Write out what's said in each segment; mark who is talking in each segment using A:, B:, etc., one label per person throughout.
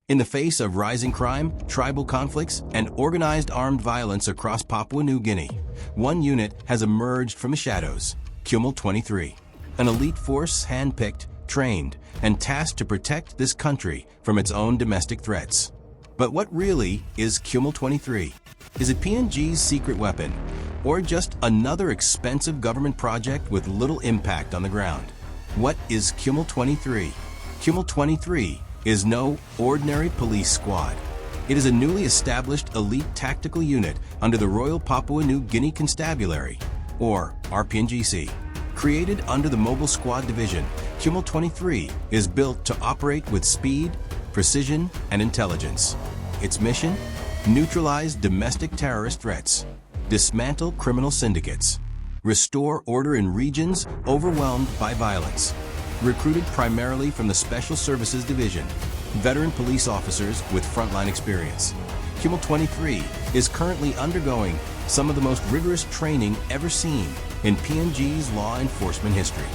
A: In the face of rising crime, tribal conflicts, and organized armed violence across Papua New Guinea, one unit has emerged from the shadows, Kumul 23, an elite force handpicked, trained, and tasked to protect this country from its own domestic threats. But what really is Kumul 23? Is it PNG's secret weapon, or just another expensive government project with little impact on the ground? What is Kumul 23? Kumul 23 is no ordinary police squad. It is a newly established elite tactical unit under the Royal Papua New Guinea Constabulary, or RPNGC. Created under the Mobile Squad Division, Kumul 23 is built to operate with speed, precision, and intelligence. Its mission? Neutralize domestic terrorist threats, dismantle criminal syndicates, restore order in regions overwhelmed by violence. Recruited primarily from the Special Services Division, veteran police officers with frontline experience, Kumul 23 is currently undergoing some of the most rigorous training ever seen in PNG's law enforcement history.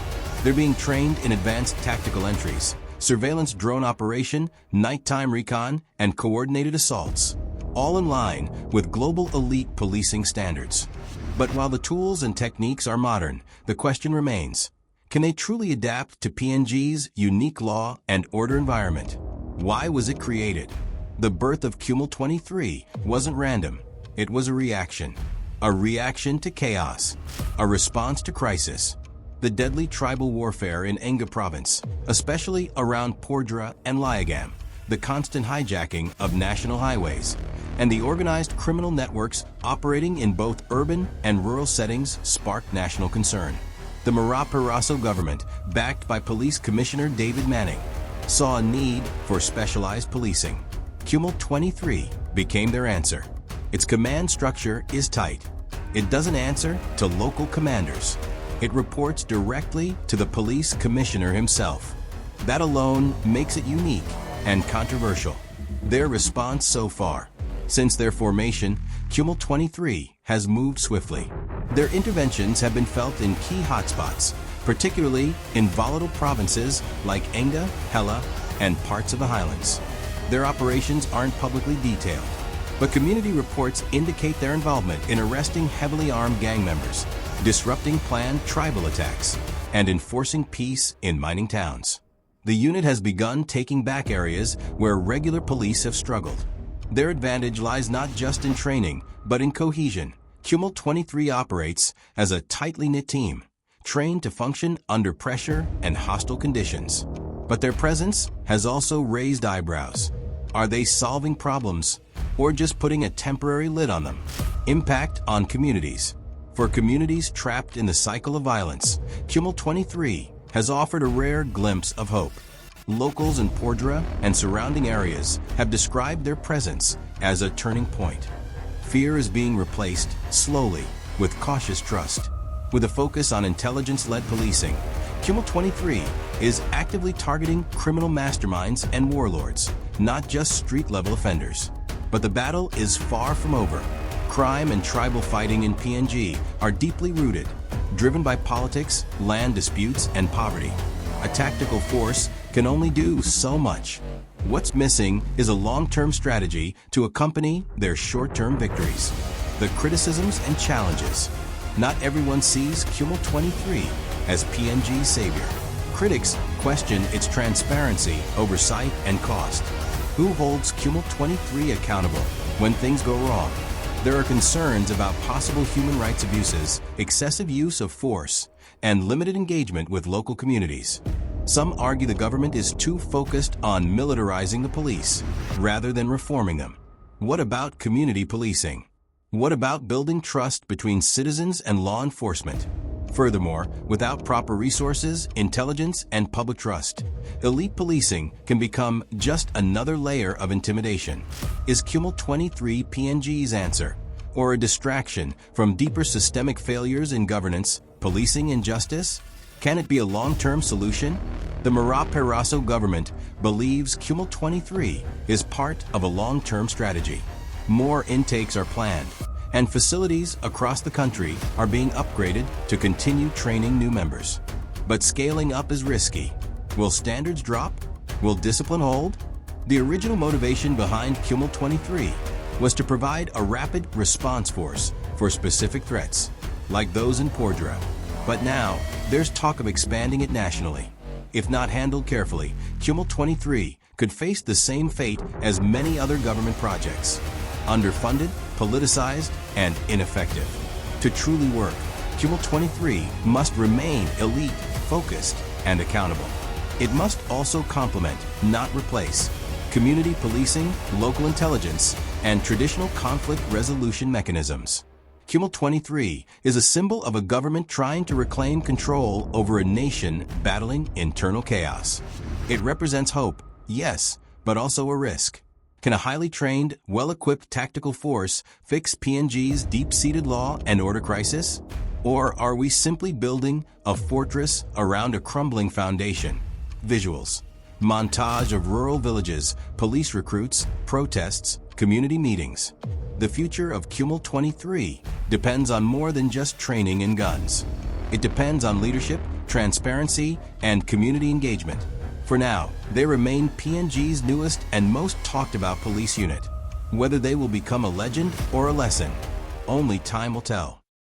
A: They're being trained in advanced tactical entries, surveillance drone operation, nighttime recon, and coordinated assaults, all in line with global elite policing standards. But while the tools and techniques are modern, the question remains, can they truly adapt to PNG's unique law and order environment? Why was it created? The birth of Kumul 23 wasn't random. It was a reaction to chaos, a response to crisis. The deadly tribal warfare in Enga province, especially around Pordra and Liagam, the constant hijacking of national highways, and the organized criminal networks operating in both urban and rural settings sparked national concern. The Maraperoso government, backed by Police Commissioner David Manning, saw a need for specialized policing. Kumul 23 became their answer. Its command structure is tight. It doesn't answer to local commanders. It reports directly to the police commissioner himself. That alone makes it unique and controversial. Their response so far: since their formation, Kumul 23 has moved swiftly. Their interventions have been felt in key hotspots, particularly in volatile provinces like Enga, Hela, and parts of the highlands. Their operations aren't publicly detailed, but community reports indicate their involvement in arresting heavily armed gang members, disrupting planned tribal attacks, and enforcing peace in mining towns. The unit has begun taking back areas where regular police have struggled. Their advantage lies not just in training, but in cohesion. Kumul 23 operates as a tightly knit team, trained to function under pressure and hostile conditions. But their presence has also raised eyebrows. Are they solving problems, or just putting a temporary lid on them? Impact on communities. For communities trapped in the cycle of violence, Kumul 23 has offered a rare glimpse of hope. Locals in Pordra and surrounding areas have described their presence as a turning point. Fear is being replaced, slowly, with cautious trust. With a focus on intelligence-led policing, Kumul 23 is actively targeting criminal masterminds and warlords, not just street-level offenders. But the battle is far from over. Crime and tribal fighting in PNG are deeply rooted, driven by politics, land disputes, and poverty. A tactical force can only do so much. What's missing is a long-term strategy to accompany their short-term victories. The criticisms and challenges. Not everyone sees Kumul 23 as PNG's savior. Critics question its transparency, oversight, and cost. Who holds Kumul 23 accountable when things go wrong? There are concerns about possible human rights abuses, excessive use of force, and limited engagement with local communities. Some argue the government is too focused on militarizing the police, rather than reforming them. What about community policing? What about building trust between citizens and law enforcement? Furthermore, without proper resources, intelligence, and public trust, elite policing can become just another layer of intimidation. Is Kumul 23 PNG's answer, or a distraction from deeper systemic failures in governance, policing, and justice? Can it be a long-term solution? The Maraperoso government believes Kumul 23 is part of a long-term strategy. More intakes are planned, and facilities across the country are being upgraded to continue training new members. But scaling up is risky. Will standards drop? Will discipline hold? The original motivation behind Kumul 23 was to provide a rapid response force for specific threats, like those in Pordra. But now, there's talk of expanding it nationally. If not handled carefully, Kumul 23 could face the same fate as many other government projects: underfunded, politicized, and ineffective. To truly work, Kumul 23 must remain elite, focused, and accountable. It must also complement, not replace, community policing, local intelligence, and traditional conflict resolution mechanisms. Kumul 23 is a symbol of a government trying to reclaim control over a nation battling internal chaos. It represents hope, yes, but also a risk. Can a highly trained, well-equipped tactical force fix PNG's deep-seated law and order crisis? Or are we simply building a fortress around a crumbling foundation? Visuals. Montage of rural villages, police recruits, protests, community meetings. The future of Kumul 23 depends on more than just training and guns. It depends on leadership, transparency, and community engagement. For now, they remain PNG's newest and most talked about police unit. Whether they will become a legend or a lesson, only time will tell.